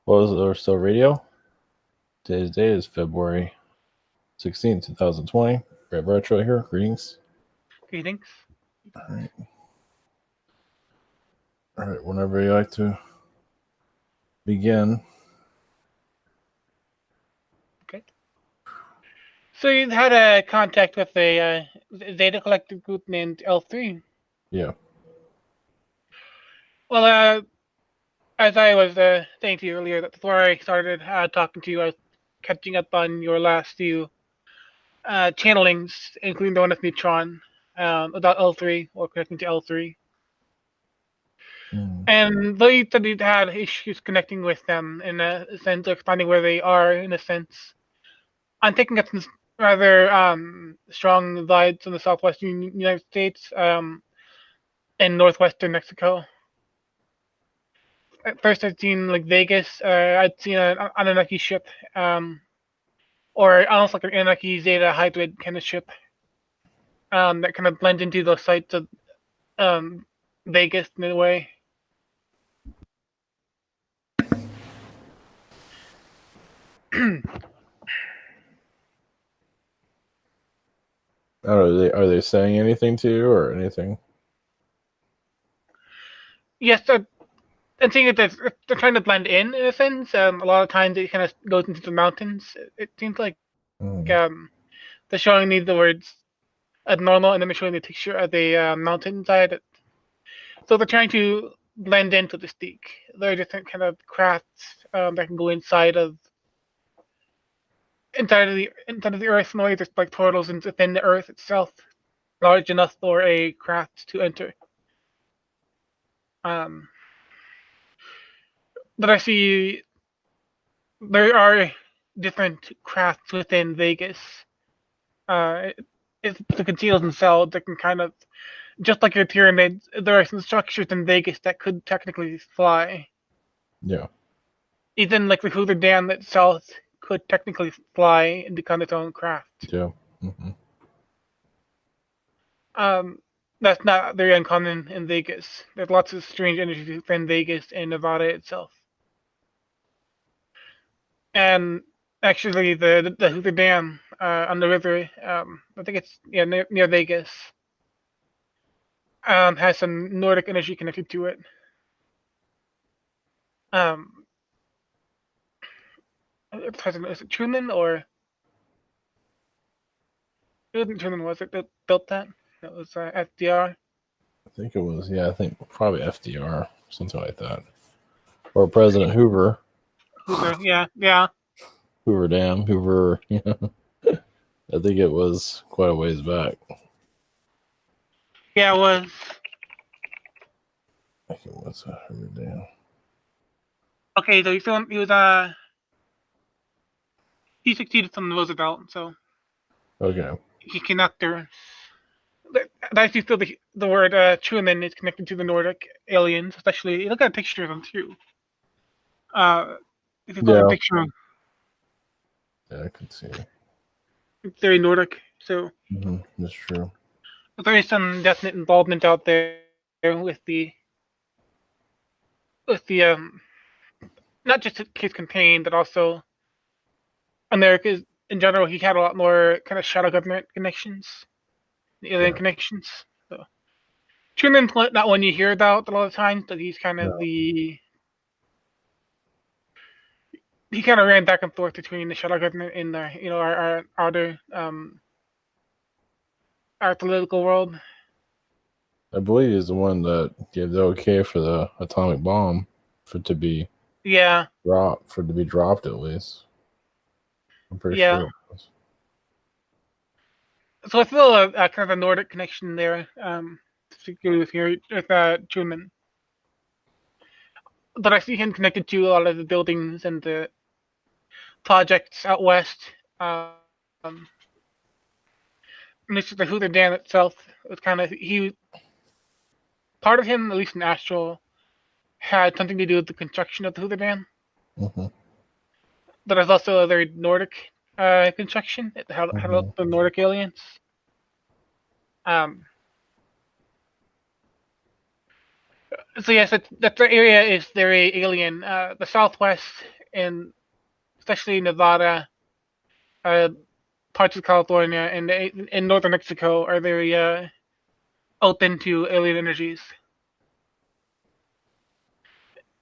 What was it? Or still radio? Today's date is February 16th, 2020. Red Retro here. Greetings. Greetings. All right. All right. Whenever you like to begin. Okay. So you had a contact with a Zeta collective group named L3. Yeah. Well, as I was saying to you earlier, that before I started talking to you, I was catching up on your last few channelings, including the one with Neutron, about L3 or connecting to L3. Mm. And though you said you'd had issues connecting with them in a sense of finding where they are, in a sense, I'm picking up some rather strong vibes in the southwestern United States and northwestern Mexico. At first, I'd seen like Vegas. I'd seen an Anunnaki ship, or almost like an Anunnaki Zeta hybrid kind of ship that kind of blend into those sites of um, Vegas in a way. Are they saying anything to you or anything? Yes, I'm seeing that they're trying to blend in a sense. A lot of times it kind of goes into the mountains. It seems like Mm. um, they're showing me the words abnormal and then they're showing the picture of the mountainside. So they're trying to blend into the steak. There are different kind of crafts that can go inside of the earth. Noise, there's like portals within the earth itself, large enough for a craft to enter. Um, but I see there are different crafts within Vegas. It's the concealed themselves that can kind of, just like your pyramids, there are some structures in Vegas that could technically fly. Yeah. Even like the Hoover Dam itself could technically fly and become its own craft. Yeah. Mm-hmm. Um, that's not very uncommon in Vegas. There's lots of strange energy within Vegas and Nevada itself. And actually, the Hoover Dam on the river, I think it's near Vegas, has some Nordic energy connected to it. Um, President, is it Truman or it wasn't Truman? Was it that built that? That was FDR. I think it was, yeah, I think probably FDR, something like that. Or President Hoover. Hoover, yeah, yeah. Hoover Dam, Hoover, yeah. I think it was quite a ways back. Yeah, it was. I think it was Hoover Dam. Okay, so he succeeded from Roosevelt, so Okay. he cannot there. That's still the word Truman is connected to the Nordic aliens, especially look at a picture of them too. If you look at a Yeah. picture of Yeah, I could see. it's very Nordic, so Mm-hmm. That's true. there is some definite involvement out there with the not just his campaign, but also America's in general. He had a lot more kind of shadow government connections, alien Yeah. connections. So Truman's not one you hear about a lot of times, but he's kind of No. the he kind of ran back and forth between the shadow government and the our other our political world. I believe he's the one that gave the okay for the atomic bomb for it to be Yeah, dropped at least. I'm pretty yeah. sure it was. So I feel a kind of a Nordic connection there, particularly with Truman. But I see him connected to a lot of the buildings and the projects out west. And it's just the Hoover Dam itself. It's kind of he part of him, at least in Astral, had something to do with the construction of the Hoover Dam. Mm-hmm. But there's also a very Nordic construction. It had Mm-hmm. the Nordic aliens. Um, so yes, that area is very alien. The Southwest in especially Nevada, parts of California, and in northern Mexico are very open to alien energies.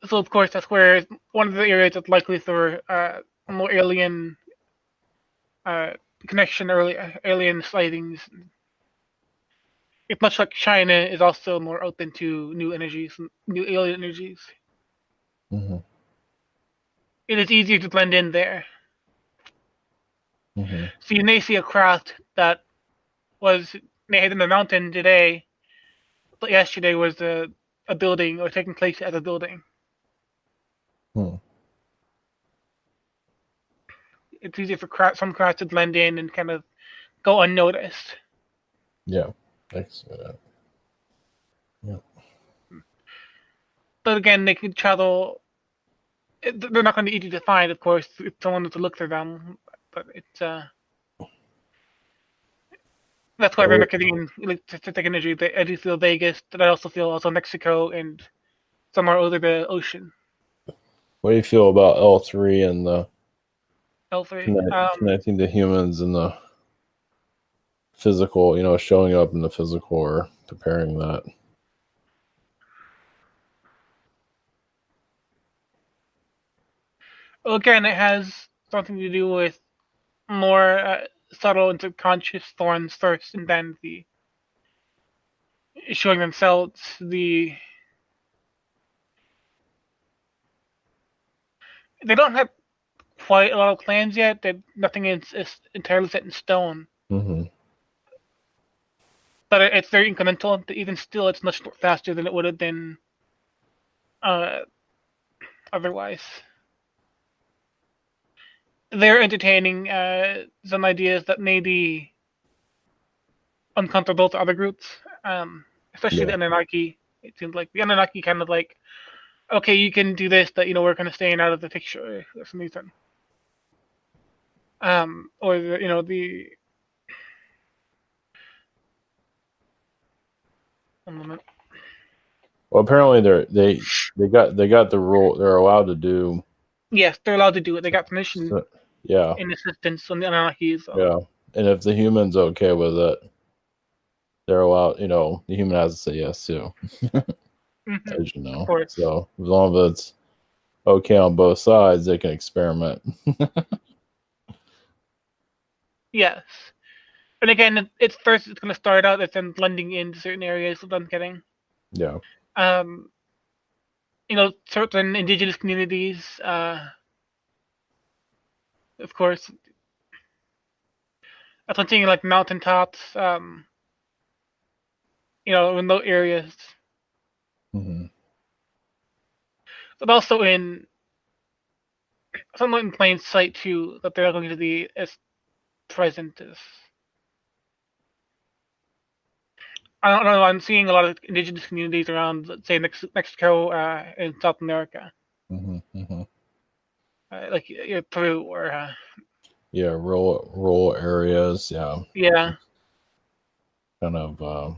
So of course that's where one of the areas that's likely for more alien connection, early alien sightings. It's much like China is also more open to new energies, new alien energies. Mm-hmm. It is easier to blend in there. Mm-hmm. So you may see a craft that was made in the mountain today, but yesterday was a building or taking place at a building. Hmm. It's easier for some crafts to blend in and kind of go unnoticed. Yeah, I can see that. Yeah. But again, they can travel. They're not going to be easy to find, of course. If someone wants to look for them, but it's that's why they're not getting in electric energy. I do feel Vegas, but I also feel also Mexico and somewhere over the ocean. What do you feel about L3 and the L3. connecting to humans and the physical, showing up in the physical or comparing that? Well, again, it has something to do with more subtle and subconscious forms first, and then the showing themselves. They don't have quite a lot of plans yet. Nothing is entirely set in stone. Mm-hmm. But it's very incremental. Even still, it's much faster than it would have been uh, otherwise. They're entertaining some ideas that may be uncomfortable to other groups, especially the Yeah. Anunnaki. It seems like the Anunnaki kind of like, okay, you can do this, but we're kind of staying out of the picture for some reason. Or the one moment. Well, apparently they got the rule. They're allowed to do. Yes, they're allowed to do it. They got permission So, yeah, in assistance from the Anunnaki. So. yeah. And if the human's okay with it, they're allowed. The human has to say yes too, Mm-hmm. as you Of know. course. So as long as it's okay on both sides, they can experiment. Yes. And again, it's first it's going to start out as then blending into certain areas. What I'm getting. Yeah. Um, certain indigenous communities, of course, something like mountaintops, remote areas, Mm-hmm. but also in somewhat in plain sight too, that they're going to be as present as. I don't know. I'm seeing a lot of indigenous communities around, let's say, Mexico and South America, Mm-hmm. Mm-hmm. like Peru or Yeah, rural areas. Yeah, yeah. kind of.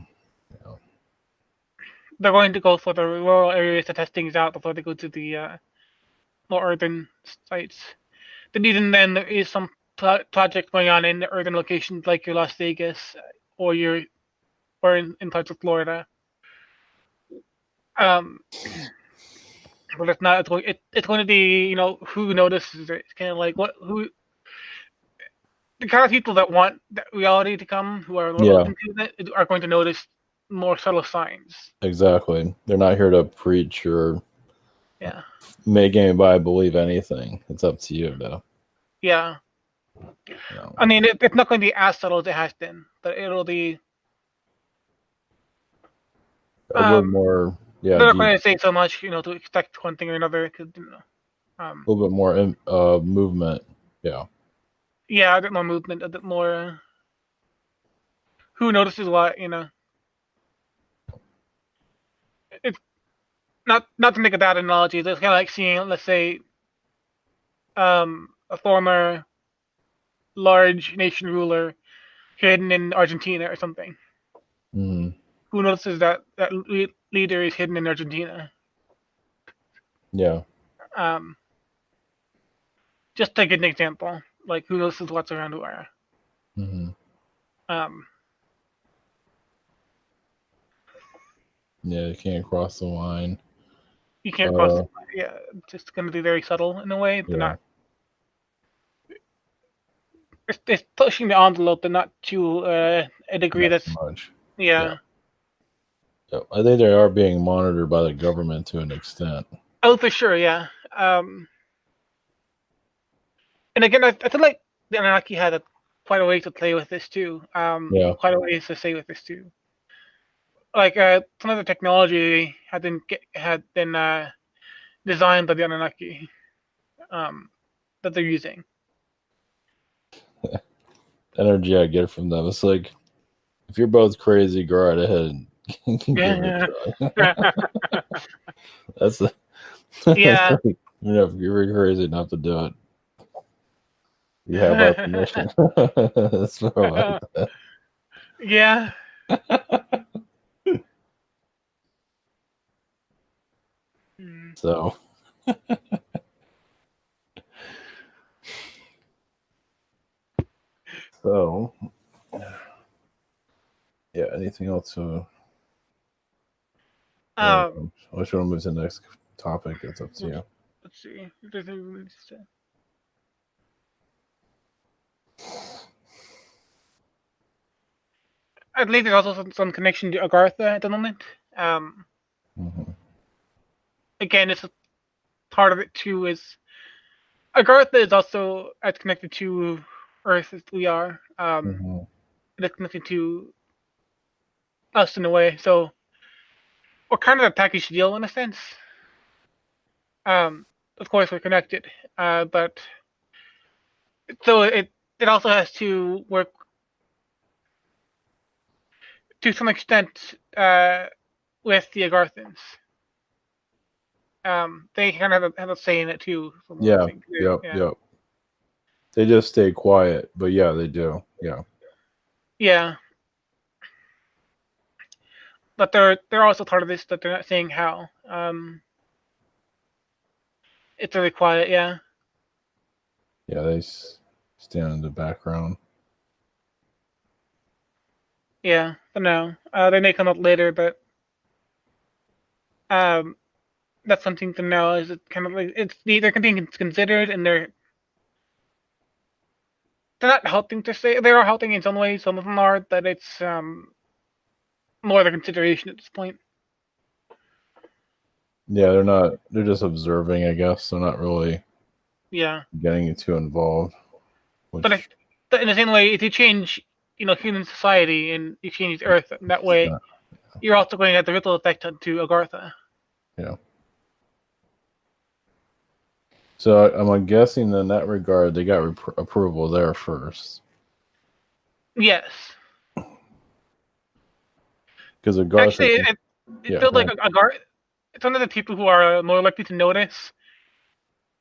They're going to go for the rural areas to test things out before they go to the more urban sites. Then even then, there is some project going on in the urban locations like your Las Vegas or in parts of Florida. Um, but it's not. It's going to be who notices it. It's kind of like who the kind of people that want that reality to come, who are more Yeah, open to it, are going to notice more subtle signs. exactly. They're not here to preach or Yeah. make anybody believe anything. It's up to you, though. Yeah. You know, I mean, it's not going to be as subtle as it has been, but it'll be. a little more, yeah, They're not deep, going to say so much, to expect one thing or another, because a little bit more movement. Yeah, yeah, a bit more movement, a bit more. Who notices what? It's not to make a bad analogy. It's kind of like seeing, let's say, a former large nation ruler hidden in Argentina or something. mm-hmm. Who notices that leader is hidden in Argentina? Yeah, Um, Just to give an example, like who knows what's around where. Mm-hmm. Um, Yeah, you can't cross the line. you can't cross. Yeah, just going to be very subtle in a way. They're Yeah, not. It's pushing the envelope, but not to a degree not too that's. much. Yeah. Yeah. Yeah, I think they are being monitored by the government to an extent. Oh, for sure. Yeah. And again, I feel like the Anunnaki had quite a way to play with this too. Yeah. Quite a ways to say with this too. Like some of the technology had been designed by the Anunnaki that they're using. Energy I get from them. It's like, if you're both crazy, go right ahead and give it Yeah. a try. That's the, it's Yeah. like, if you're crazy enough to do it, you have our permission. That's what I said. Yeah. Mm. So, so, yeah. Anything else? Or Um, I want to move to the next topic. It's up to you. let's see. If there's anything we need to say. I believe there's also some connection to Agartha at the moment. Mm-hmm. Again, it's a part of it too. Is Agartha is also as connected to Earth as we are. Mm-hmm. It's connected to us in a way. So we're kind of a package deal in a sense. Of course, we're connected, but so it also has to work to some extent with the Agarthans. They kind of have a say in it too. From what I Yeah. think. Yep. Yeah. Yep. They just stay quiet, but yeah, they do. Yeah. Yeah. But they're also part of this that they're not saying how. It's really quiet. Yeah. Yeah. They stand in the background. Yeah. But no, they may come up later, but um, that's something to know. Is it kind of like they're being considered, and they're not helping to say they are helping in some ways. Some of them are, but it's more of a consideration at this point. Yeah, they're not. They're just observing, I guess. They're not really Yeah. getting too involved. But Which in the same way, if you change, human society and you change Earth in that way, you're also going to have the ripple effect onto Agartha. yeah. So I'm guessing in that regard, they got approval there first. Yes. Because Agartha, Actually, it feels like Agartha. Some of the people who are more likely to notice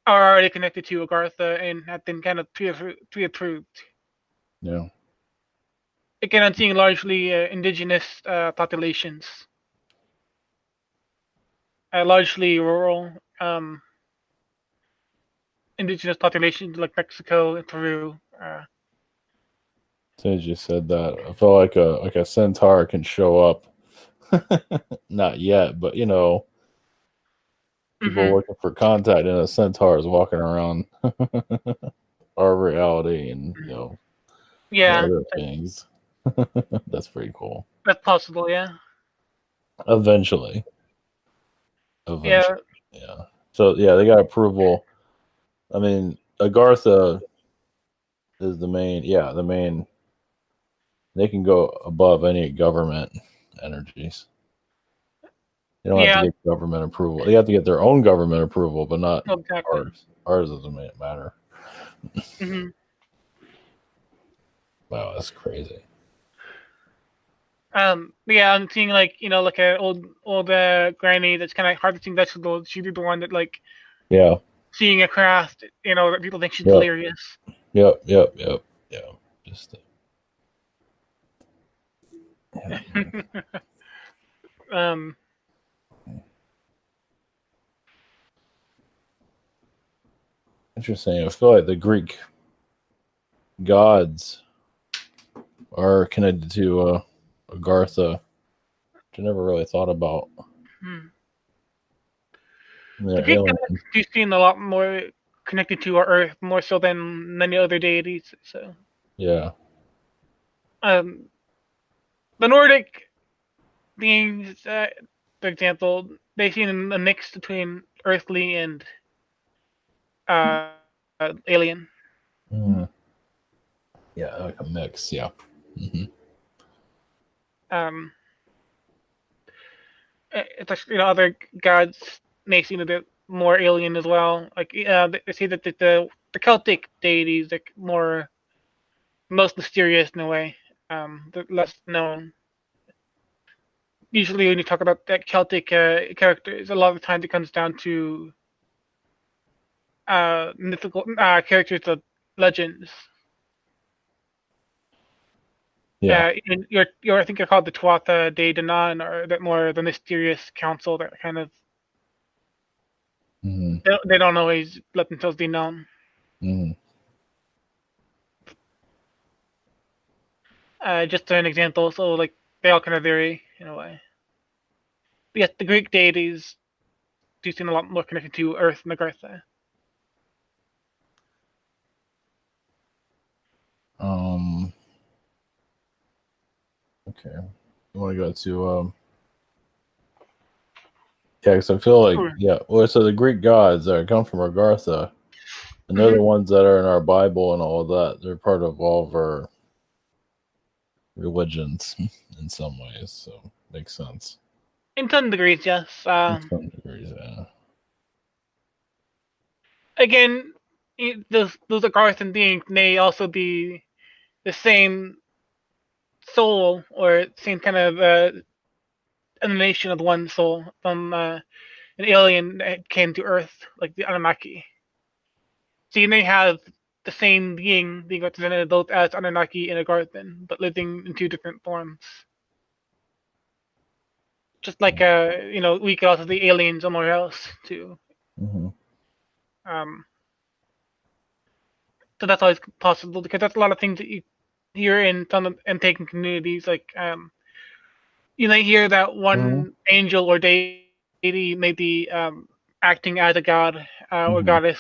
are already connected to Agartha and have been kind of pre-approved. yeah. Again, I'm seeing largely indigenous populations, largely rural indigenous populations like Mexico and Peru. Since you said that, I felt like a centaur can show up. Not yet, but people Mm-hmm. looking for contact, and a centaur is walking around our reality, and Yeah, other things. That's pretty cool. that's possible. Yeah. Eventually, Yeah. yeah. So yeah, they got approval. I mean, Agartha is the main. Yeah, the main. They can go above any government energies. They don't have to Yeah. get government approval. They have to get their own government approval, but not Exactly. ours. Ours doesn't matter. Mm-hmm. Wow, that's crazy. Yeah, I'm seeing like like an old granny that's kind of harvesting vegetables. She'd be the one that like Yeah. seeing a craft, that people think she's Yep. hilarious. Yep. Yep. Yep. Yeah. Just. Yeah. um. Interesting. I feel like the Greek gods are connected to Agartha, which I never really thought about. Hmm. The They're Greek alien. gods do seem a lot more connected to our Earth, more so than many other deities. So, Yeah. um, the Nordic beings, for example, they seem a mix between earthly and alien. Mm. Yeah, like a mix. Yeah. Hmm. Um, it's like, other gods may seem a bit more alien as well. Like they say that the Celtic deities are more most mysterious in a way. They're less known. Usually, when you talk about that Celtic characters, a lot of times it comes down to mythical characters of legends. Yeah. And you're I think you're called the Tuatha De Danann, or that more the mysterious council that kind of Hmm. they don't always let themselves be known. Hmm. Just an example, so like they all kind of vary in a way. But yes, the Greek deities do seem a lot more connected to Earth and Agartha. Um. Okay. You want to go to yeah, because I feel like Sure. yeah. Well, so the Greek gods that come from Agartha, and they're Mm-hmm. the ones that are in our Bible and all of that. They're part of all of our religions in some ways. So makes sense In some degrees, yes. in some degrees. Yeah. Again, those Agarthan beings may also be the same soul or same kind of emanation of one soul from an alien that came to Earth, like the Anunnaki. So you may have the same being represented both as Anunnaki and Agarthan, but living in two different forms. Just like we could also see aliens somewhere else too. Mm-hmm. Um, so that's always possible because that's a lot of things that you hear in some and pagan communities. Like you may hear that Mm-hmm. one angel or deity may be acting as a god or Mm-hmm. goddess,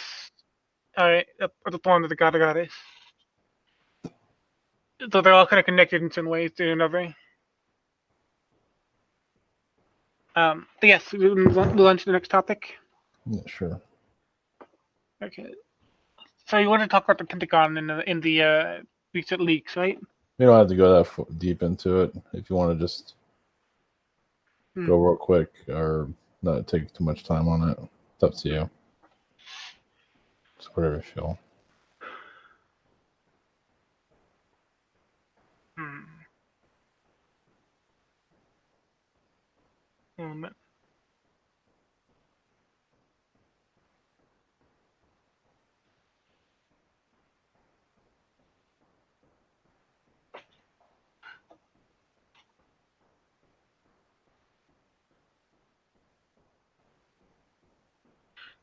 or the form of the god or goddess. So they're all kind of connected in some ways to another. But yes, we move on to the next topic. Yeah, sure. Okay. So you want to talk about the Pentagon in the recent leaks, right? We don't have to go that deep into it. If you want to just Hmm. go real quick or not take too much time on it, it's up to you. It's whatever you feel. Hmm. Um,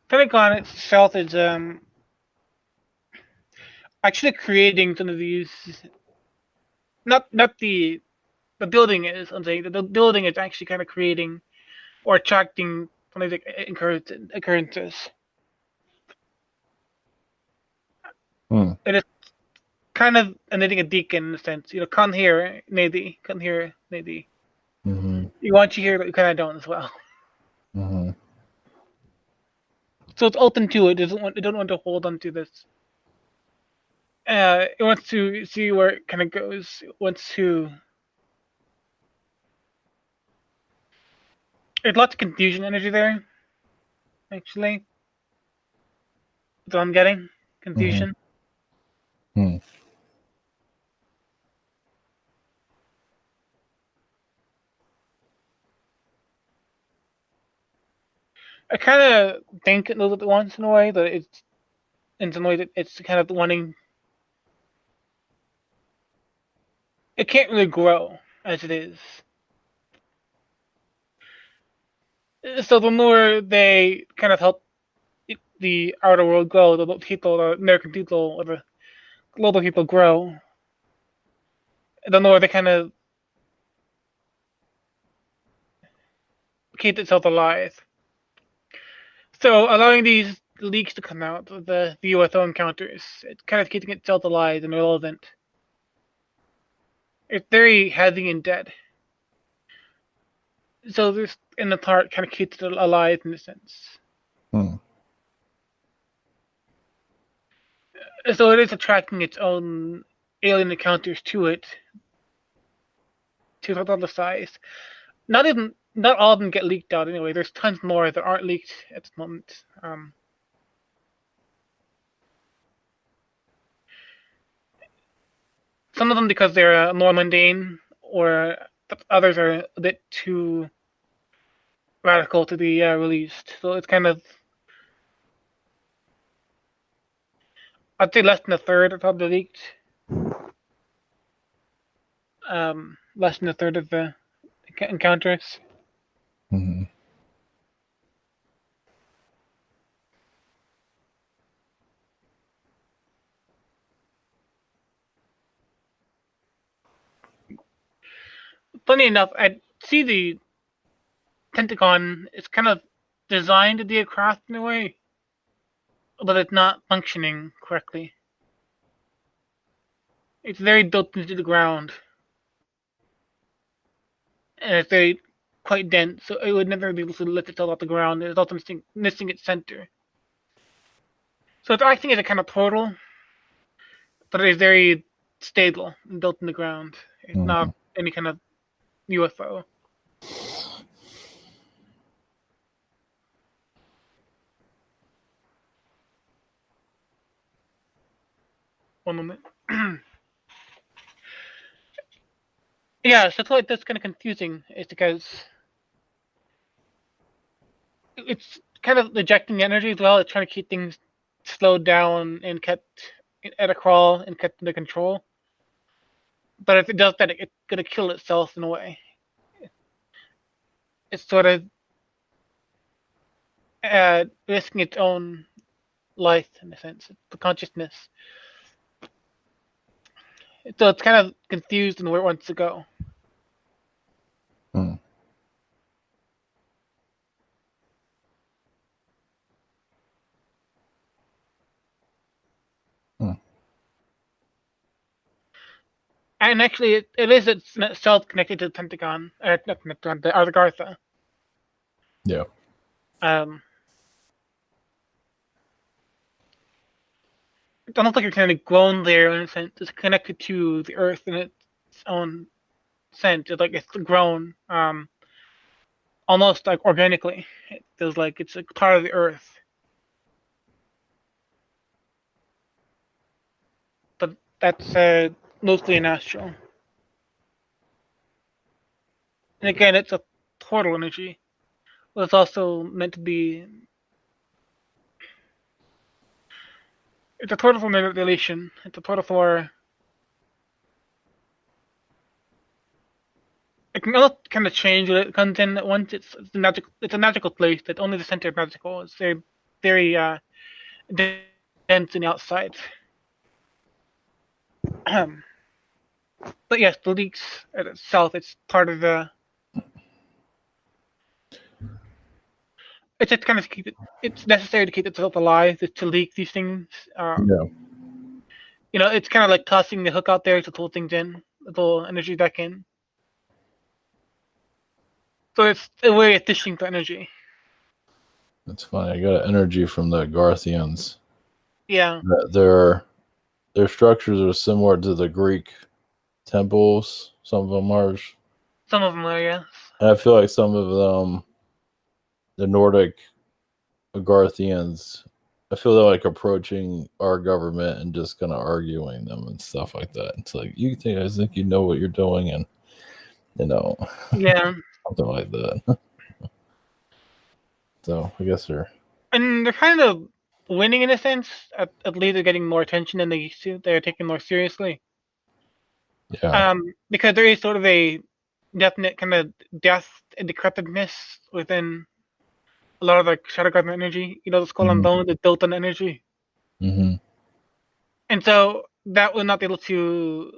Pentagon itself is actually creating some of these. Not the building is. I'm saying that the building is actually kind of creating or attracting some of the occurrences. Hmm. It is kind of emitting a beacon in a sense. Come here, maybe. Come here, maybe. Mm-hmm. You want you here, but you kind of don't as well. Mm-hmm. So it's open to it. It don't want to hold on to this. It wants to see where it kind of goes. It wants to. There's lots of confusion energy there. Actually, that's what I'm getting. Mm-hmm. Confusion. Hmm. I kind of think it knows it once in a way that it's in some way that it's kind of wanting. It can't really grow as it is. So the more they kind of help the outer world grow, the American people, or the global people grow, the more they kind of keep itself alive. So allowing these leaks to come out, the UFO encounters, it's kind of keeping itself alive and relevant. It's very heavy and dead. So this, in the part, kind of keeps it alive in a sense. Hmm. So it is attracting its own alien encounters to it, to the size. Not all of them get leaked out anyway. There's tons more that aren't leaked at the moment. Some of them because they're more mundane, or others are a bit too radical to be released. So it's kind of, I'd say less than a third are probably leaked. Less than a third of the encounters. Mm-hmm. Funny enough, I see the Pentagon is kind of designed to be a craft in a way, but it's not functioning correctly. It's very built into the ground, and it's very quite dense, so it would never be able to lift itself off the ground. It's also missing its center. So it's acting as a kind of portal, but it is very stable and built in the ground. It's Mm-hmm. not any kind of UFO. One moment. Yeah, so that's why that's kind of confusing. Is because it's kind of ejecting energy as well. It's trying to keep things slowed down and kept at a crawl and kept under control. But if it does that, it's gonna kill itself in a way. It's sort of risking its own life in a sense, the consciousness. So it's kind of confused in where it wants to go. Hmm. Hmm. And actually, it is itself connected to the Pentagon, not Pentagon, the Arthagartha. Yeah. It's almost like you're kind of grown there in a sense. It's connected to the Earth in its own sense. It's like it's grown, almost like organically. It feels like it's a part of the Earth. But that's mostly an astral. And again, it's a portal energy. But it's also meant to be. It's a portal for manipulation. It's a portal for. It can also kind of change what it comes in at once. It's a magical place that only the center is magical. It's very dense on the outside. But yes, the leaks itself, it's part of the. It's just kind of keep it. It's necessary to keep itself alive to leak these things. Yeah. It's kind of like tossing the hook out there to pull things in, pull energy back in. So it's a way of fishing for energy. That's funny. I got energy from the Garthians. Yeah. Their structures are similar to the Greek temples. Some of them are. Some of them are, yes. And I feel like some of them, the Nordic Garthians, I feel they're like approaching our government and just kind of arguing them and stuff like that. It's like, I think you know what you're doing, and Yeah. something like that. So I guess And they're kind of winning in a sense. At least they're getting more attention than they used to. They're taken more seriously. yeah. Because there is sort of a definite kind of death and decrepitness within a lot of the shadow government energy. The skull and bone, the Dotan energy, and so that will not be able to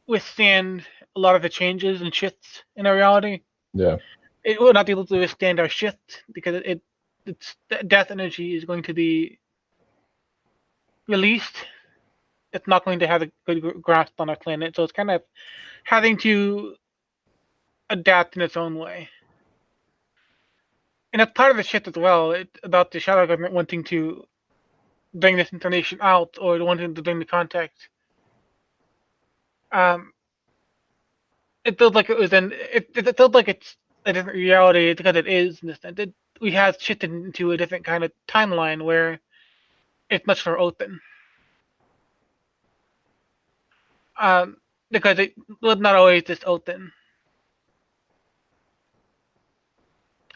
withstand a lot of the changes and shifts in our reality. Yeah. It will not be able to withstand our shift because its death energy is going to be released. It's not going to have a good grasp on our planet, so it's kind of having to adapt in its own way. And that's part of the shift as well, about the shadow government wanting to bring this information out or wanting to bring the contact. It feels like it feels like it's a different reality because it is in the sense that we have shifted into a different kind of timeline where it's much more open. Because it was not always this open.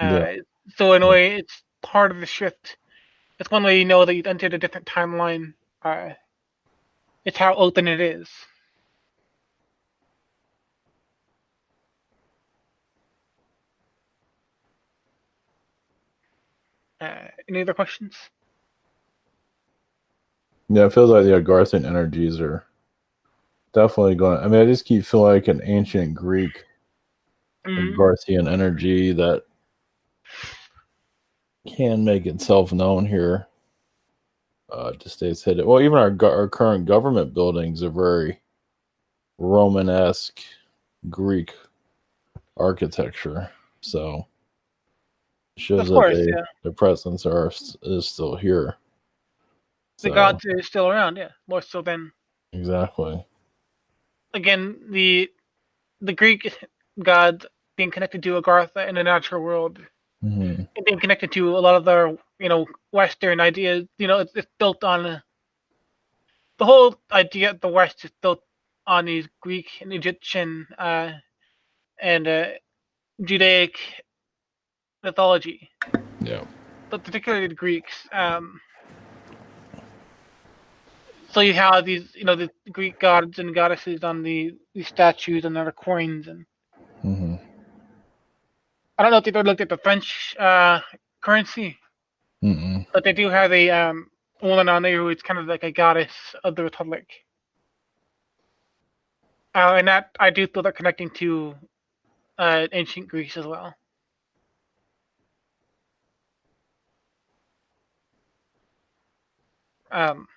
Yeah. So in a way, it's part of the shift. It's one way you know that you've entered a different timeline. It's how open it is. Any other questions? Yeah, it feels like the Agarthan energies are definitely going. I mean, I just keep feeling like an ancient Greek Agarthian energy that can make itself known here. Just stays hidden. Well, even our current government buildings are very Romanesque Greek architecture. So it shows Of course, that yeah. their presence is still here. The So gods are still around, yeah. More so than exactly. again the Greek gods being connected to Agartha in the natural world, Mm-hmm. and being connected to a lot of their Western ideas. It's built on the whole idea of the West is built on these Greek and Egyptian and Judaic mythology, Yeah. but particularly the Greeks. So you have the Greek gods and goddesses on these statues and other coins, and Mm-hmm. I don't know if you've ever looked at the French currency, Mm-mm. but they do have a woman on there who is kind of like a goddess of the Republic, and that I do feel that connecting to ancient Greece as well. Um,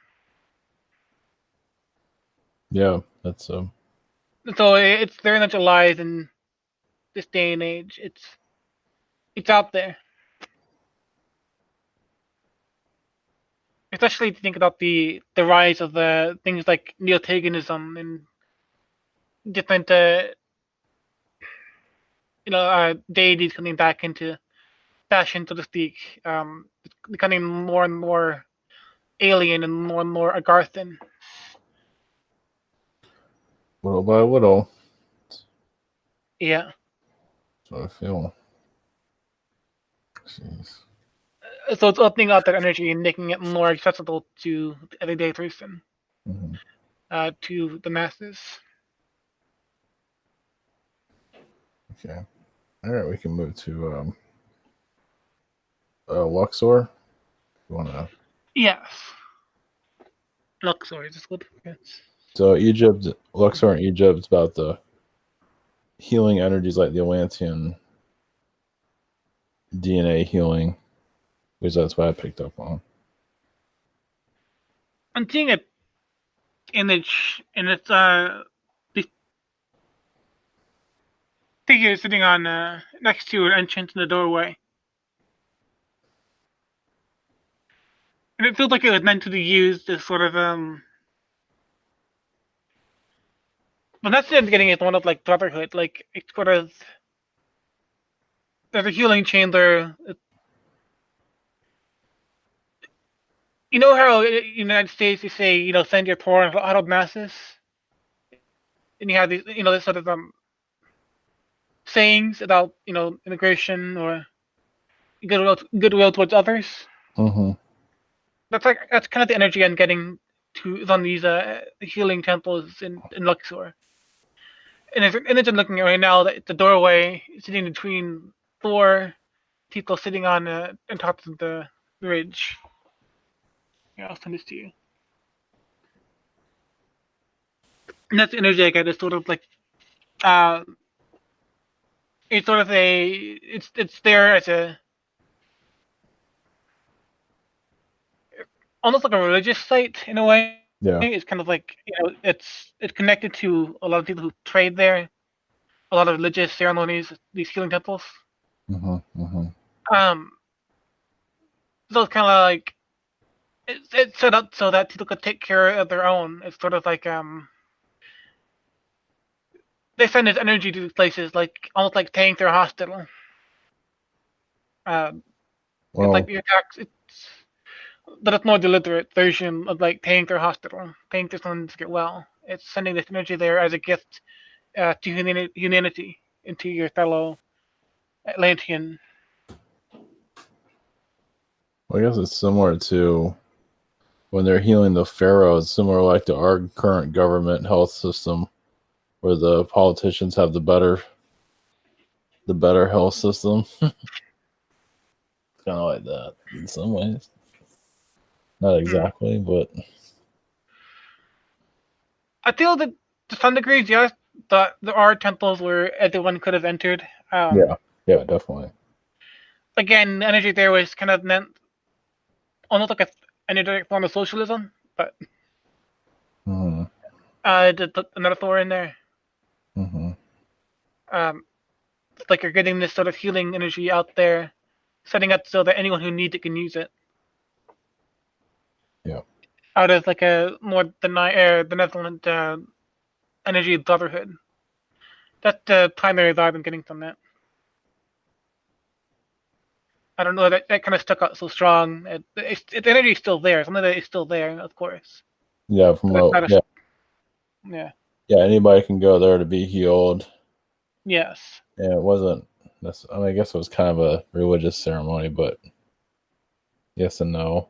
Yeah, that's so it's very much alive in this day and age. It's out there, especially if you think about the rise of the things like neo-paganism and different deities coming back into fashion, so to speak. It's becoming more and more alien and more Agarthan. little by little. Yeah. That's what I feel. Jeez. So it's opening up that energy and making it more accessible to the everyday person, Mm-hmm. to the masses. Okay. All right, we can move to Luxor. You want to? Yes. Luxor is good. Yes. So Egypt, Luxor in Egypt is about the healing energies like the Atlantean DNA healing, because that's what I picked up on. I'm seeing an image, and it's the figure sitting on next to an entrance in the doorway, and it feels like it was meant to be used as sort of Well, that's the getting it one of like brotherhood, like it's sort of there's a healing chamber. You know how in the United States you say send your poor out of masses, and you have these this sort of sayings about immigration or goodwill towards others. Mm-hmm. That's kind of the energy I'm getting to on these healing temples in Luxor. And if you're looking at right now, the doorway sitting between 4 people sitting on top of the ridge. Yeah, I'll send this to you. And that's the energy I get. It's sort of like uh, it's sort of it's there as a almost like a religious site in a way. Yeah. It's kind of like it's connected to a lot of people who trade there, a lot of religious ceremonies, these healing temples. Mm-hmm. Mm-hmm. Um, so it's kind of like it's set up so that people could take care of their own. It's sort of like they send this energy to these places, like almost like paying their hospital. Um, it's like Well, your tax. But it's more deliberate version of like paying their hospital, paying for someone to get well. It's sending this energy there as a gift to humanity into your fellow Atlantean. I guess it's similar to when they're healing the pharaohs, similar like to our current government health system, where the politicians have the better health system. It's kind of like that in some ways. Not exactly, but I feel that to some degrees, yes, that there are temples where everyone could have entered. yeah, definitely. Again, the energy there was kind of meant almost like an indirect form of socialism, but Mm-hmm. another Thor in there. Mm-hmm. Um, it's like you're getting this sort of healing energy out there, setting up so that anyone who needs it can use it. Yeah. Out of like a more benevolent energy brotherhood. That's the primary vibe I'm getting from that. I don't know, that kind of stuck out so strong. The energy is still there. Some of it is still there, of course. Yeah, from But it's not a, yeah, yeah. yeah, anybody can go there to be healed. Yes. And it wasn't. I mean, I guess it was kind of a religious ceremony, but yes and no.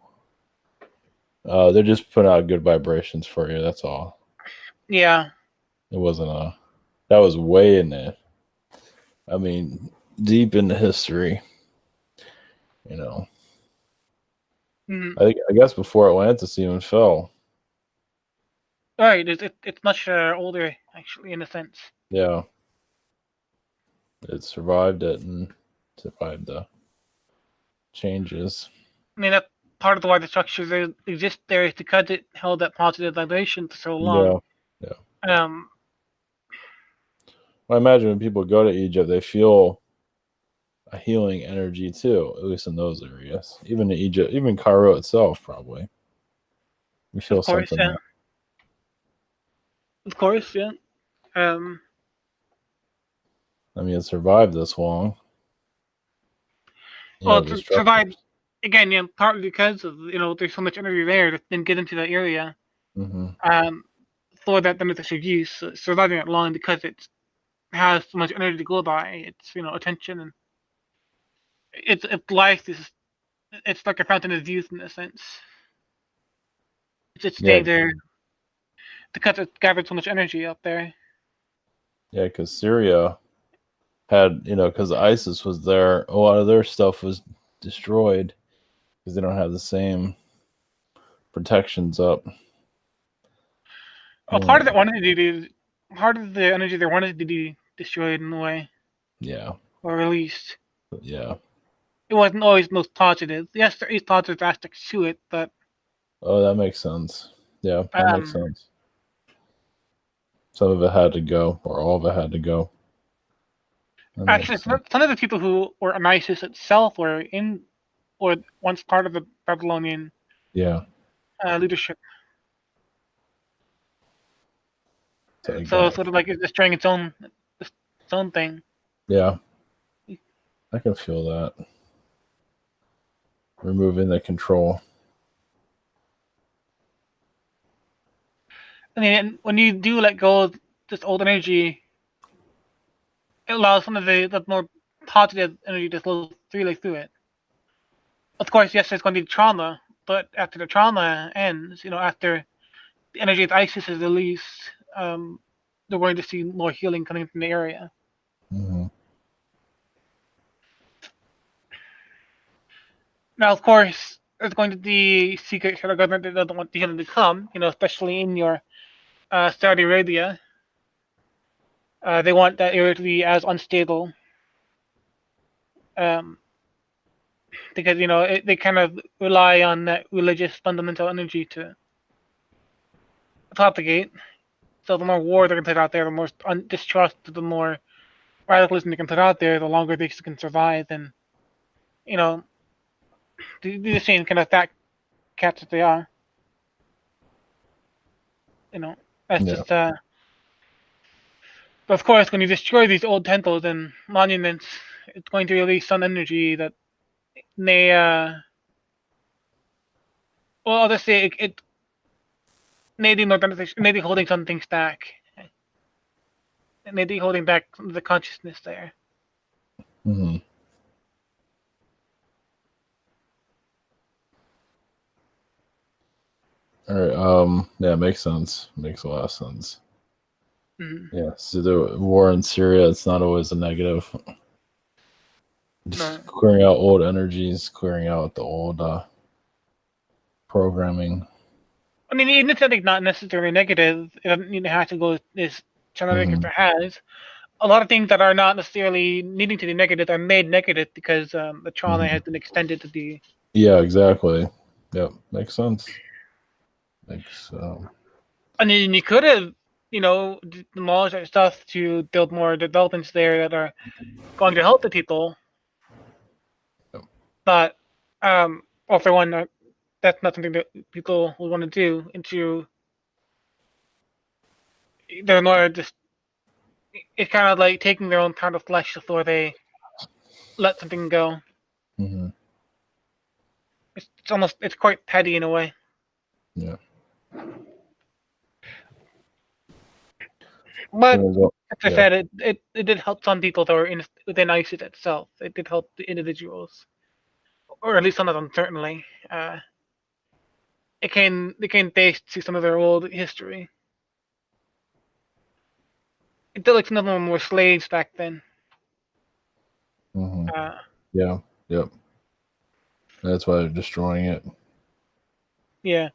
They're just putting out good vibrations for you. That's all. Yeah. It wasn't a. That was way in there. I mean, deep into history. You know, Mm-hmm. I guess before Atlantis even fell. Right. It's much older, actually, in a sense. Yeah, it survived it and survived the changes. I mean, that part of the why the structures exist there is because it held that positive vibration for so long. Yeah, yeah. Um, Well, I imagine when people go to Egypt, they feel a healing energy too, at least in those areas. Even in Egypt, even Cairo itself, probably we of feel course, something yeah. there. Of course, yeah. Um, I mean, it survived this long. well, The to survive structures. again, yeah, partly because of there's so much energy there that didn't get into that area. Mm-hmm. For that beneficial use, surviving it long because it has so much energy to go by. It's attention and it's life is it's like a fountain of youth in a sense. It's Yeah, stayed there because it gathered so much energy up there. yeah, because Syria had, because ISIS was there, a lot of their stuff was destroyed because they don't have the same protections up. A part of that Anyway, wanted to be part of the energy they wanted to be destroyed in a way yeah, or released. yeah. It wasn't always most positive. Yes, there is positive aspects to it, but Oh, that makes sense. Yeah, that makes um, sense. Some of it had to go, or all of it had to go. That actually, makes sense. some of the people who were in ISIS itself were in or once part of the Babylonian Yeah. leadership. So So again, sort of like it's destroying its own thing. yeah, I can feel that. Removing the control. I mean, when you do let go of this old energy, it allows some of the more positive energy to flow freely through it. Of course, yes, there's going to be trauma, but after the trauma ends, after the energy of ISIS is released, they're going to see more healing coming from the area. Mm-hmm. Now, of course, there's going to be secrets that the government doesn't want the human to come, especially in your Saudi Arabia. They want that area to be as unstable, um, because they kind of rely on that religious fundamental energy to propagate. So the more war they can put out there, the more distrust, the more radicalism they can put out there, the longer they can survive, and you know the same kind of fat cats that they are. That's Yeah. just But of course, when you destroy these old temples and monuments, it's going to release some energy that may, well, I'll just say it may be more beneficial, maybe holding some things back. It may be holding back the consciousness there. Hmm. All right. Yeah, makes sense. Makes a lot of sense. Mm-hmm. Yeah. So the war in Syria, it's not always a negative. No. Just clearing out old energies, clearing out the old programming. I mean, even if something's not necessarily negative, it doesn't need to have to go as traumatic as Hmm. it has. A lot of things that are not necessarily needing to be negative are made negative because the trauma Hmm. has been extended to the. Yeah, exactly. Yep, makes sense. Makes I mean, you could have, demolished that stuff to build more developments there that are going to help the people, yep. but well, for one, that's not something that people would want to do. They're more just it's kind of like taking their own kind of flesh before they let something go. Hmm. It's quite petty in a way. Yeah. But as I Yeah. said, it did help some people that were within ISIS itself. It did help the individuals, or at least some of them certainly. It came based to some of their old history. It did like some of them were slaves back then. Hmm. Uh, Yeah. Yep. That's why they're destroying it. yeah.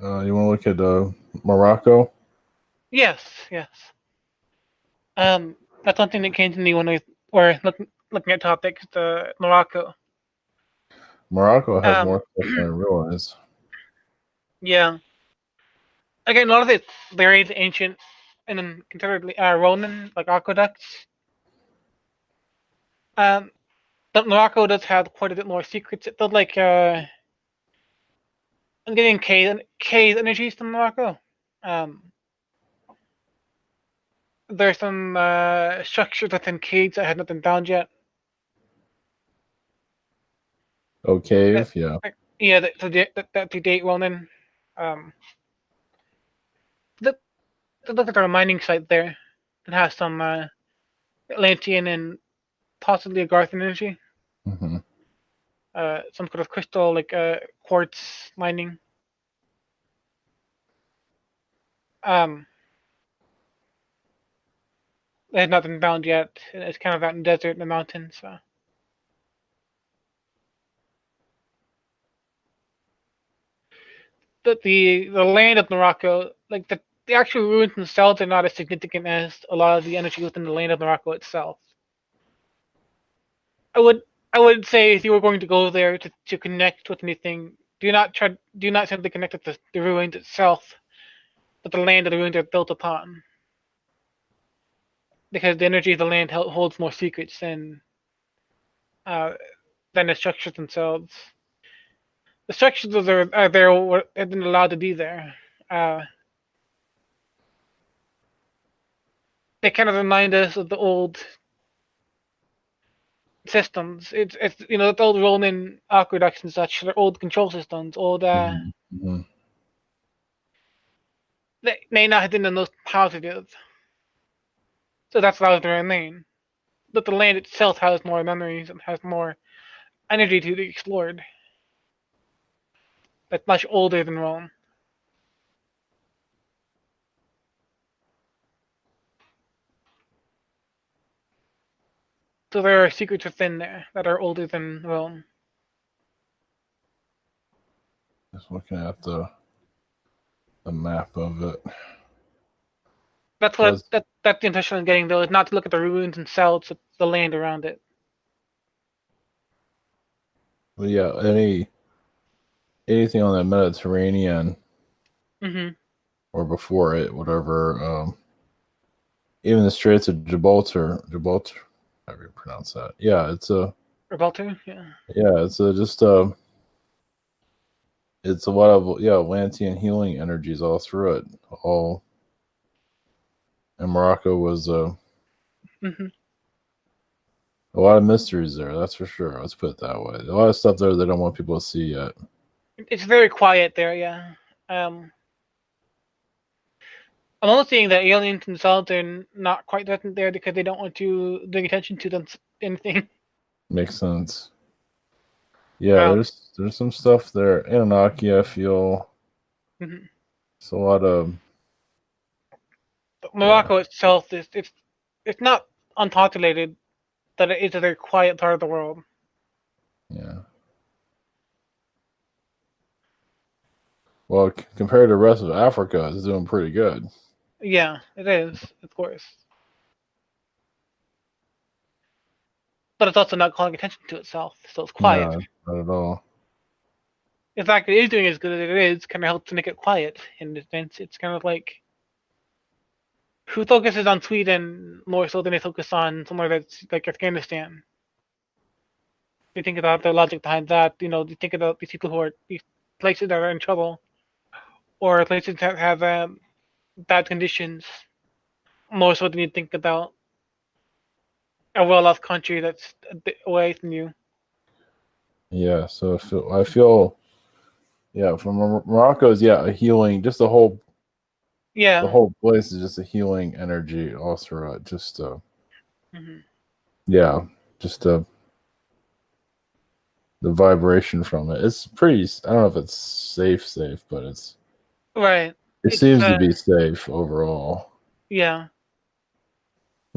You want to look at Morocco? Yes. Yes. That's one thing that came to me when we were looking at topics. The Morocco. Morocco has Um, more stuff than I realize. yeah. Again, a lot of it's very ancient and then considerably Roman, like aqueducts. Um, but Morocco does have quite a bit more secrets. It does like I'm getting cave energies from Morocco. Um, there's some structures within caves that have not been found yet. Oh, That, cave. Yeah. yeah, that predate Roman. Um, that, that look at a mining site there that has some Atlantean and possibly a Garthan energy. Hmm. Some sort of crystal like quartz mining. Um, it has not been found yet. It's kind of out in the desert in the mountains. So. But the land of Morocco, like the actual ruins themselves, are not as significant as a lot of the energy within the land of Morocco itself. I would I would say if you were going to go there to connect with anything, do not simply connect with the ruins itself, but the land that the ruins are built upon, because the energy of the land holds more secrets uh, than the structures themselves. The structures are there have been allowed to be there. Uh, they kind of remind us of the old systems. It's the old Roman aqueducts and such. They're old control systems. Old Hmm. Hmm. they may not have been the most positive, so that's allowed to remain. But the land itself has more memories and has more energy to be explored. That's much older than Rome. So there are secrets within there that are older than Rome. Just looking at the map of it. That's what that's the intention of getting though, is not to look at the ruins themselves, but the land around it. Well, yeah, anything on the Mediterranean Mm-hmm. or before it, whatever. Even the Straits of Gibraltar, however you pronounce that. Yeah, it's a Gibraltar, yeah. yeah, it's a just it's a lot of Atlantean healing energies all through it. All and Morocco was Mm-hmm. a lot of mysteries there. That's for sure. Let's put it that way. A lot of stuff there they don't want people to see yet. It's very quiet there, yeah. I'm also seeing that aliens themselves are not quite present there because they don't want to bring attention to them anything. Makes sense. Yeah, Um, there's some stuff there. Anunnaki, I feel. mm-hmm. It's a lot of But yeah, Morocco itself is it's not unpopulated, but it is a very quiet part of the world. yeah. Well, compared to the rest of Africa, it's doing pretty good. Yeah, it is, of course. But it's also not calling attention to itself, so it's quiet. No, not at all. In fact, it is doing as good as it is, kind of helps to make it quiet in a sense. It's kind of like who focuses on Sweden more so than they focus on somewhere that's like Afghanistan. You think about the logic behind that. You think about these people who are these places that are in trouble, or places that have bad conditions, more so than you think about a well-off country that's a bit away from you. Yeah, so I feel yeah, from Morocco's a healing. Just the Yeah. whole place is just a healing energy all throughout. Just Mm-hmm. yeah, just the vibration from it. It's pretty. I don't know if it's safe, but Right. it It's seems to be safe overall. yeah.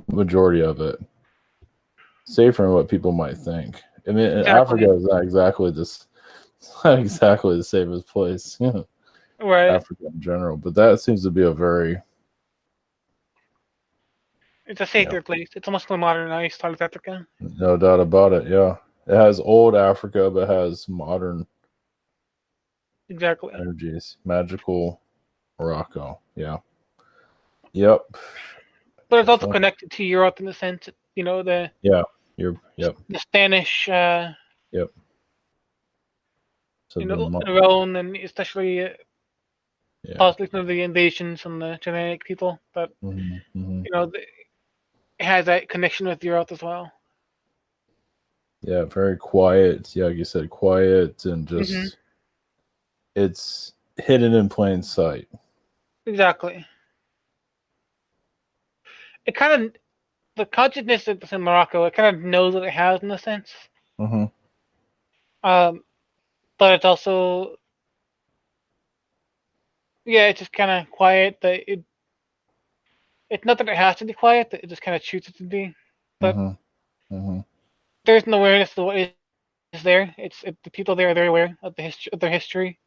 Majority of it safer than what people might think. I mean, Exactly. Africa is not exactly this, not exactly the safest place. Right. Africa in general, but that seems to be a very It's a yeah, safer place. It's almost more modernized South Africa. no doubt about it. Yeah, it has old Africa, but has modern Exactly. energies. Magical Morocco. Yeah. Yep. But it's also Definitely. connected to Europe in the sense, the Yeah. You're. Yep. the Spanish, Yep. So Rome, and especially yeah. possibly some of the invasions from the Germanic people. But Mm-hmm. it has that connection with Europe as well. Yeah. Very quiet. Yeah, like you said, quiet and Mm-hmm. just it's hidden in plain sight. Exactly. It kind of the consciousness that's in Morocco. It kind of knows what it has in a sense. Mm-hmm. But it's also it's just kind of quiet. That it's not that it has to be quiet. That it just kind of chooses to be. But Mm-hmm. Mm-hmm. there's an awareness of what is there. The people there are very aware of their history.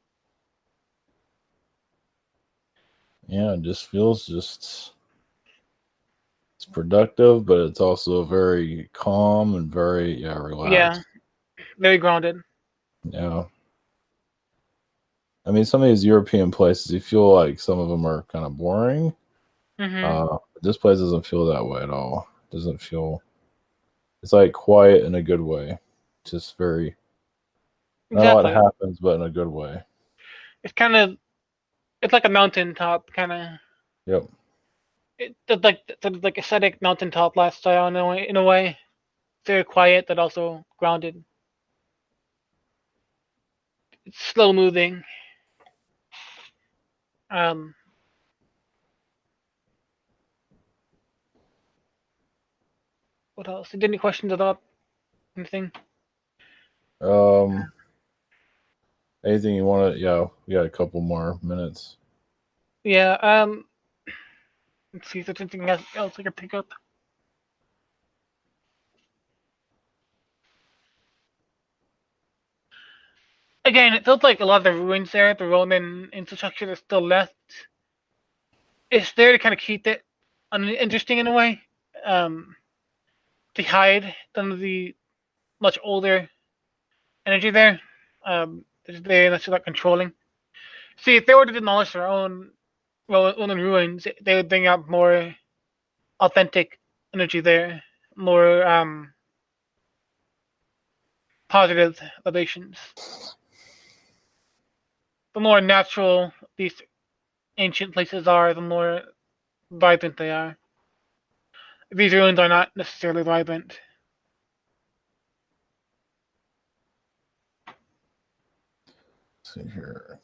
Yeah, it just feels it's productive, but it's also very calm and very Yeah, relaxed. very grounded. Yeah. I mean, some of these European places, you feel like some of them are kind of boring. Mm-hmm. This place doesn't feel that way at all. It doesn't feel. It's like quiet in a good way. Just very. Not a lot Exactly. happens, but in a good way. It's like a mountaintop kind of. Yep. It's like aesthetic mountaintop lifestyle in a way. In a way, very quiet but also grounded. It's slow moving. Um, what else? Did any questions about anything? Um. Anything you want to? Yeah, we got a couple more minutes. Yeah. Let's see if there's anything else I can pick up. again, it feels like a lot of the ruins there, the Roman infrastructure that's still left, it's there to kind of keep it interesting in a way. To hide some of the much older energy there. It's there that's not controlling. See, if they were to demolish their own Roman ruins, they would bring out more authentic energy there, more positive vibrations. The more natural these ancient places are, the more vibrant they are. These ruins are not necessarily vibrant. Let's see here,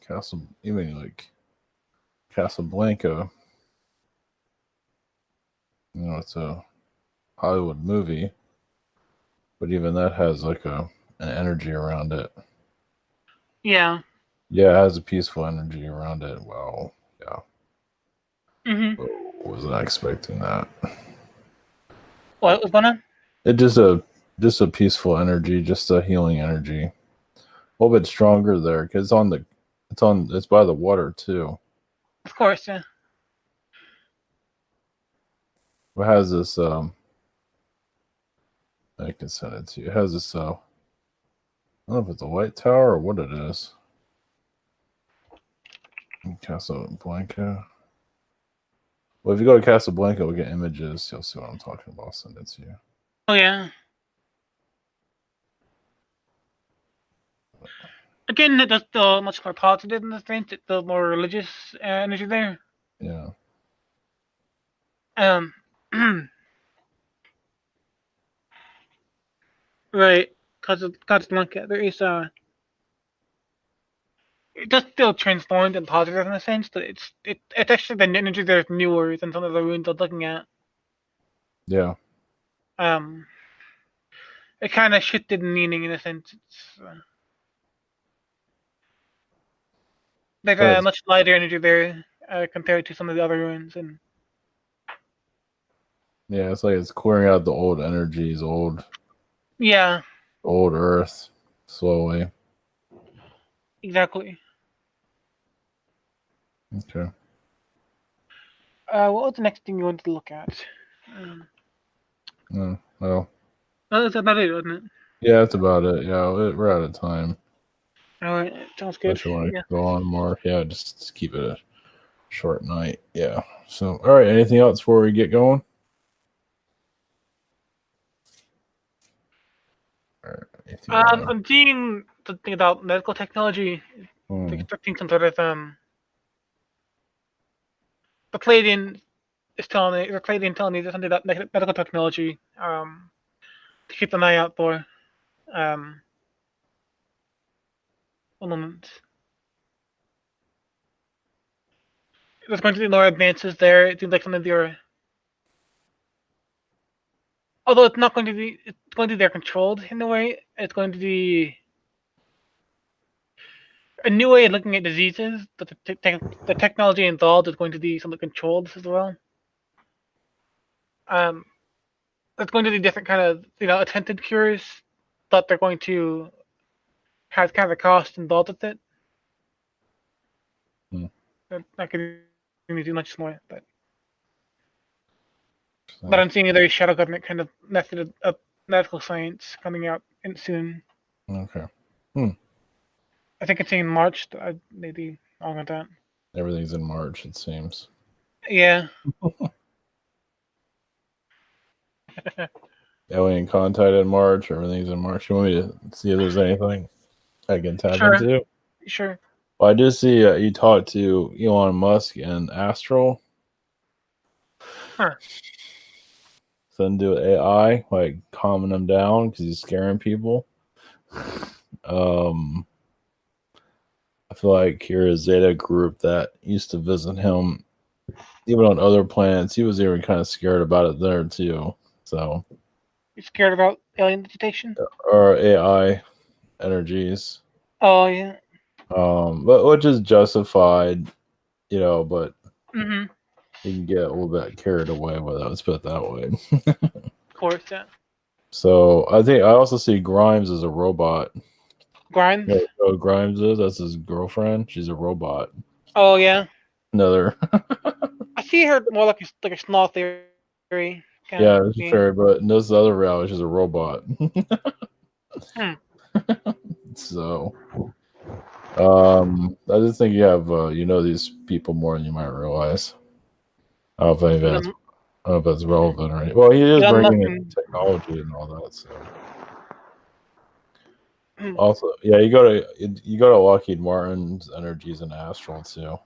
even like Casablanca. It's a Hollywood movie, but even that has like an energy around it. Yeah. Yeah, it has a peaceful energy around it. Wow. Yeah. Mm-hmm. Was not expecting that. What was going on? It just a peaceful energy, just a healing energy. A little bit stronger there because it's by the water too. Of course, yeah. It has this I can send it to you. It has this I don't know if it's a white tower or what it is. Casablanca. Well, if you go to Casablanca, we get images. You'll see what I'm talking about. I'll send it to you. Oh yeah. Again, it does feel much more positive in the sense. It feels more religious energy there. Yeah. Right. Casablanca, there is it does feel transformed and positive in a sense, but it's actually the energy there is newer than some of the ruins I'm looking at. Yeah. It kind of shifted in meaning in a sense. It's there's a much lighter energy there compared to some of the other ruins, and yeah, it's like it's clearing out the old energies, old earth, slowly. Exactly. Okay. What was the next thing you wanted to look at? Well. That's about it, wasn't it? Yeah, that's about it. Yeah, we're out of time. All right, sounds good. Unless you want to go on more, yeah, just keep it a short night. Yeah. So, all right. Anything else before we get going? I'm seeing something about medical technology. They're expecting some sort of the Palladian telling me there's something about medical technology to keep an eye out for. One moment. There's going to be more advances there. It seems like some of your, although it's not going to be, it's going to be controlled in a way. It's going to be a new way of looking at diseases, but the technology involved is going to be somewhat controlled as well. It's going to be different kind of, attempted cures, but they're going to have kind of a cost involved with it. They're not going to do much more, but I'm seeing a very shadow government kind of method of medical science coming out soon. Okay. I think it's in March. I may be wrong with that. Everything's in March, it seems. Yeah. Alien contact in March. Everything's in March. You want me to see if there's anything I can tap into? Sure. Well, I did see you talked to Elon Musk and Astral. Huh. Something to do with AI, like calming them down because he's scaring people. I feel like here is Zeta group that used to visit him, even on other planets. He was even kind of scared about it there too. So, you scared about alien visitation or AI energies? Oh yeah. But which is justified, but you can get a little bit carried away with it. Let's put it that way. Of course, yeah. So I think I also see Grimes as a robot. Grimes. You know who Grimes is? That's his girlfriend. She's a robot. Oh yeah, Another. I see her more like a small theory kind Yeah, of it's being. fair, but in this other reality, she's a robot. Hmm. So, I just think you have, these people more than you might realize. I don't think that's, Elon, I don't know if that's relevant or anything. Well, he is Elon Musk bringing in and technology and all that. So, hmm. also, yeah, you go to Lockheed Martin's Energies and Astral too. Yeah,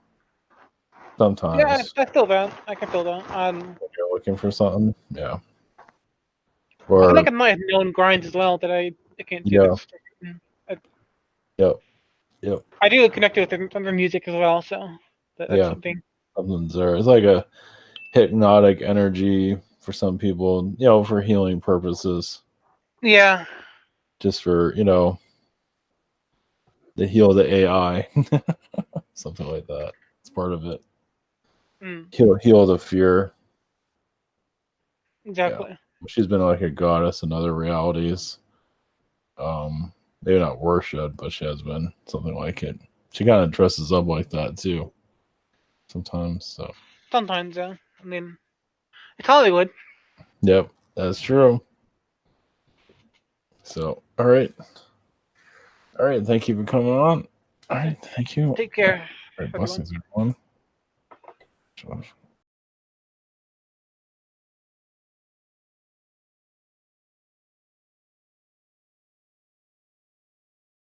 Sometimes I feel that. I can feel that. when you're looking for something, yeah, I feel like or I might have known Grimes as well, that I can't do yeah, this. I, yep, yep, I do connect with their music as well, so that's yeah. something. Something's there. It's like a hypnotic energy for some people, for healing purposes, Yeah. just for to heal the AI, something like that. It's part of it. Mm, Heal the fear. Yeah, exactly. she's been like a goddess in other realities. Maybe not worshipped, but she has been something like it. She kind of dresses up like that too sometimes. So, Sometimes, yeah. I mean, it's Hollywood. yep, that's true. So, all right. Thank you for coming on. All right, thank you. Take All care, right, everyone. blessings, everyone.